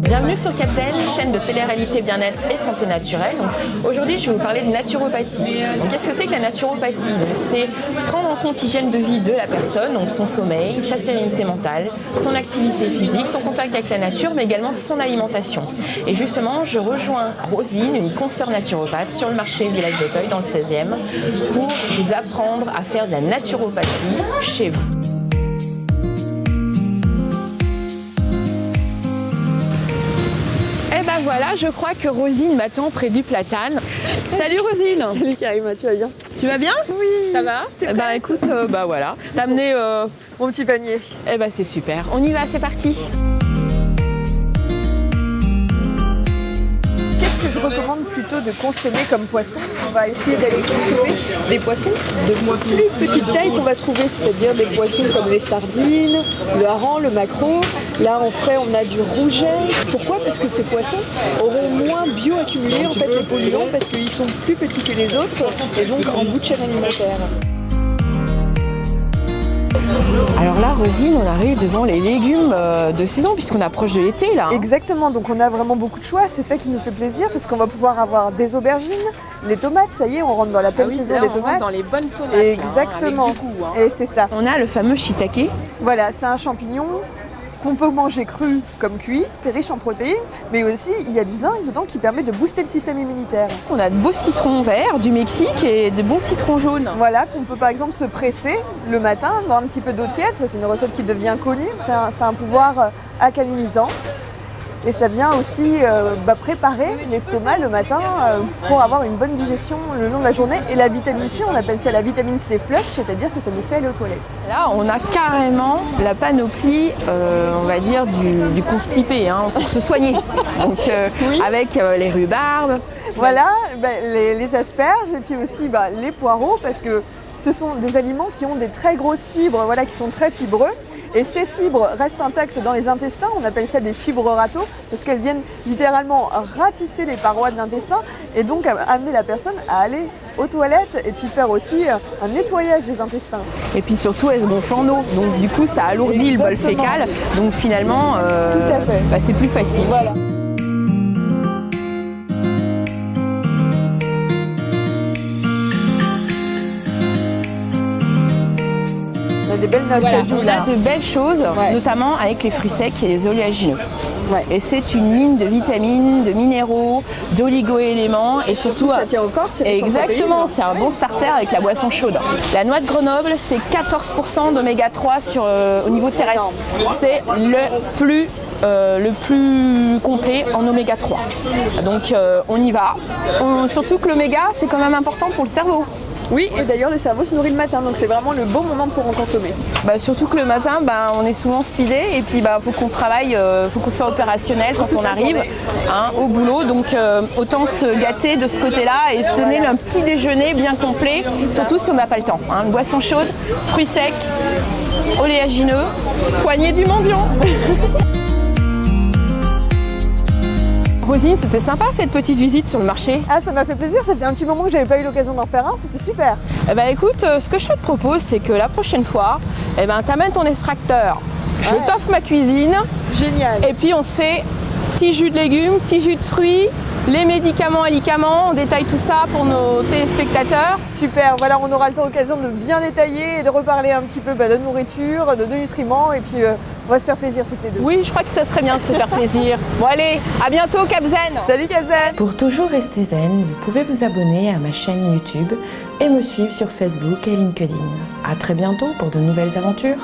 Bienvenue sur Capzen, chaîne de télé-réalité bien-être et santé naturelle. Aujourd'hui, je vais vous parler de naturopathie. Qu'est-ce que c'est que la naturopathie? C'est prendre en compte l'hygiène de vie de la personne, donc son sommeil, sa sérénité mentale, son activité physique, son contact avec la nature, mais également son alimentation. Et justement, je rejoins Rosine, une consoeur naturopathe, sur le marché Village d'Auteuil, dans le 16e, pour vous apprendre à faire de la naturopathie chez vous. Voilà, je crois que Rosine m'attend près du platane. Salut Rosine. Salut Karima, tu vas bien? Tu vas bien? Oui. Ça va? Bah écoute, voilà. T'as amené mon petit panier. Eh bah c'est super. On y va, c'est parti. Qu'est-ce que je recommande plutôt de consommer comme poisson? On va essayer d'aller consommer des poissons de plus petite taille qu'on va trouver, c'est-à-dire des poissons comme les sardines, le hareng, le maquereau. Là en frais on a du rouget. Pourquoi? Parce que ces poissons auront moins bioaccumulé en fait les polluants parce qu'ils sont plus petits que les autres et donc en bout de chaîne alimentaire. Alors là, Rosine, on arrive devant les légumes de saison puisqu'on approche de l'été là. Exactement, donc on a vraiment beaucoup de choix, c'est ça qui nous fait plaisir parce qu'on va pouvoir avoir des aubergines, les tomates, ça y est, on rentre dans la pleine saison des tomates. On rentre dans les bonnes tomates. Exactement, avec du goût, et c'est ça. On a le fameux shiitake. Voilà, c'est un champignon qu'on peut manger cru comme cuit, c'est riche en protéines, mais aussi il y a du zinc dedans qui permet de booster le système immunitaire. On a de beaux citrons verts du Mexique et de bons citrons jaunes. Voilà, qu'on peut par exemple se presser le matin, boire un petit peu d'eau tiède, ça c'est une recette qui devient connue, c'est un pouvoir accalmisant. Et ça vient aussi préparer l'estomac le matin pour avoir une bonne digestion le long de la journée. Et la vitamine C, on appelle ça la vitamine C flush, c'est-à-dire que ça nous fait aller aux toilettes. Là, on a carrément la panoplie, on va dire, du constipé, pour se soigner. Donc, oui. Avec les rhubarbes. Voilà, les asperges et puis aussi les poireaux, parce que ce sont des aliments qui ont des très grosses fibres, qui sont très fibreux. Et ces fibres restent intactes dans les intestins, on appelle ça des fibres râteaux, parce qu'elles viennent littéralement ratisser les parois de l'intestin et donc amener la personne à aller aux toilettes et puis faire aussi un nettoyage des intestins. Et puis surtout, elles se gonflent en eau, donc du coup ça alourdit le bol fécal, donc finalement tout à fait. C'est plus facile. Voilà. On a des belles notes cajou, on a de belles choses, notamment avec les fruits secs et les oléagineux. Et c'est une mine de vitamines, de minéraux, d'oligo-éléments et surtout ça tient au corps. Exactement, c'est un bon starter avec la boisson chaude. La noix de Grenoble, c'est 14% d'oméga 3 au niveau terrestre. C'est le plus complet en oméga 3. Donc on y va. Surtout que l'oméga, c'est quand même important pour le cerveau. Oui, et d'ailleurs le cerveau se nourrit le matin, donc c'est vraiment le bon moment pour en consommer. Surtout que le matin, on est souvent speedé et puis faut qu'on travaille, faut qu'on soit opérationnel quand on arrive au boulot. Donc autant se gâter de ce côté-là et se donner un petit déjeuner bien complet, surtout si on n'a pas le temps. Une boisson chaude, fruits secs, oléagineux, poignée du mendiant. Rosine, c'était sympa cette petite visite sur le marché. Ah, ça m'a fait plaisir, ça faisait un petit moment que j'avais pas eu l'occasion d'en faire un, c'était super. Écoute, ce que je te propose, c'est que la prochaine fois, t'amènes ton extracteur, je t'offre ma cuisine. Génial. Et puis on se fait petit jus de légumes, petit jus de fruits, les médicaments, alicaments, on détaille tout ça pour nos téléspectateurs. Super, voilà, on aura l'occasion de bien détailler et de reparler un petit peu de nourriture, de nutriments et puis on va se faire plaisir toutes les deux. Oui, je crois que ça serait bien de se faire plaisir. Bon allez, à bientôt Capzen. Salut Capzen. Pour toujours rester zen, vous pouvez vous abonner à ma chaîne YouTube et me suivre sur Facebook et LinkedIn. À très bientôt pour de nouvelles aventures.